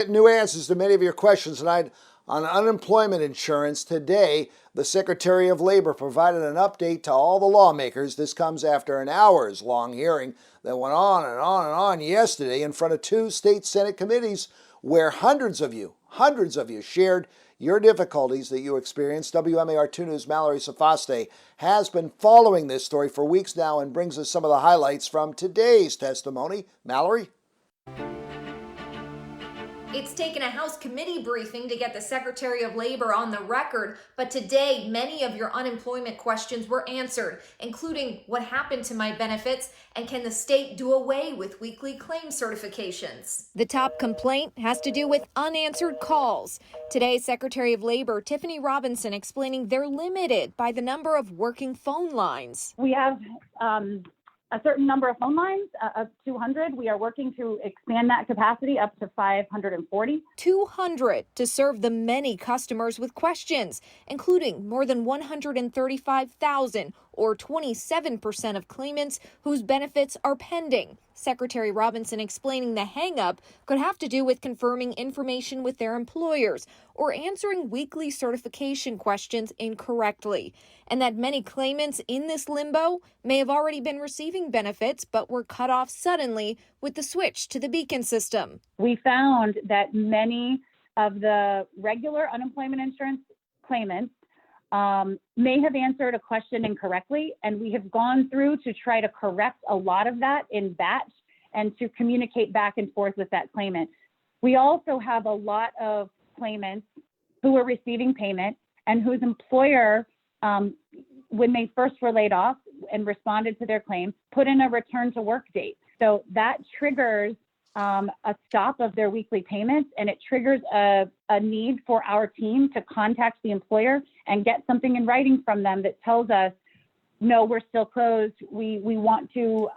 New answers to many of your questions tonight on unemployment insurance. Today, the Secretary of Labor provided an update to all the lawmakers. This comes after an hours-long hearing that went on and on and on yesterday in front of two state Senate committees where hundreds of you shared your difficulties that you experienced. WMAR 2 News' Mallory Safaste has been following this story for weeks now and brings us some of the highlights from today's testimony. Mallory? It's taken a House committee briefing to get the Secretary of Labor on the record, but today many of your unemployment questions were answered, including what happened to my benefits and can the state do away with weekly claim certifications. The top complaint has to do with unanswered calls. Today, Secretary of Labor Tiffany Robinson explaining they're limited by the number of working phone lines. We have a certain number of phone lines of 200. We are working to expand that capacity up to 540. 200 to serve the many customers with questions, including more than 135,000 or 27% of claimants whose benefits are pending. Secretary Robinson explaining the hang-up could have to do with confirming information with their employers or answering weekly certification questions incorrectly, and that many claimants in this limbo may have already been receiving benefits but were cut off suddenly with the switch to the Beacon system. We found that many of the regular unemployment insurance claimants may have answered a question incorrectly, and we have gone through to try to correct a lot of that in batch and to communicate back and forth with that claimant. We also have a lot of claimants who are receiving payment and whose employer, when they first were laid off and responded to their claim, put in a return to work date. So that triggers a stop of their weekly payments, and it triggers a need for our team to contact the employer and get something in writing from them that tells us, no, we're still closed. We want to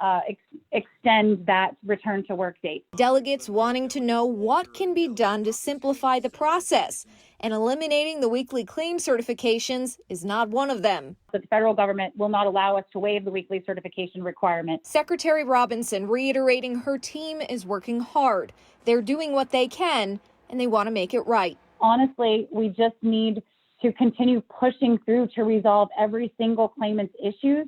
extend that return to work date. Delegates wanting to know what can be done to simplify the process, and eliminating the weekly claim certifications is not one of them. The federal government will not allow us to waive the weekly certification requirement. Secretary Robinson reiterating her team is working hard. They're doing what they can, and they want to make it right. Honestly, we just need to continue pushing through to resolve every single claimant's issues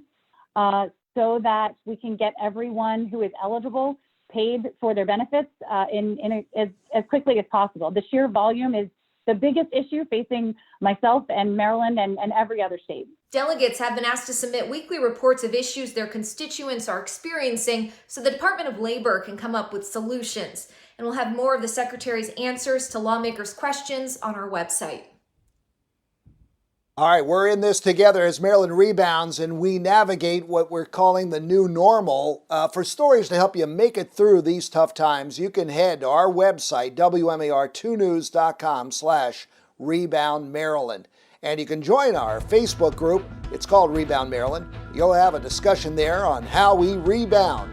so that we can get everyone who is eligible paid for their benefits as quickly as possible. The sheer volume is the biggest issue facing myself and Maryland and every other state. Delegates have been asked to submit weekly reports of issues their constituents are experiencing so the Department of Labor can come up with solutions. And we'll have more of the Secretary's answers to lawmakers' questions on our website. All right, we're in this together as Maryland rebounds and we navigate what we're calling the new normal. For stories to help you make it through these tough times, you can head to our website, wmar2news.com/Rebound Maryland. And you can join our Facebook group. It's called Rebound Maryland. You'll have a discussion there on how we rebound.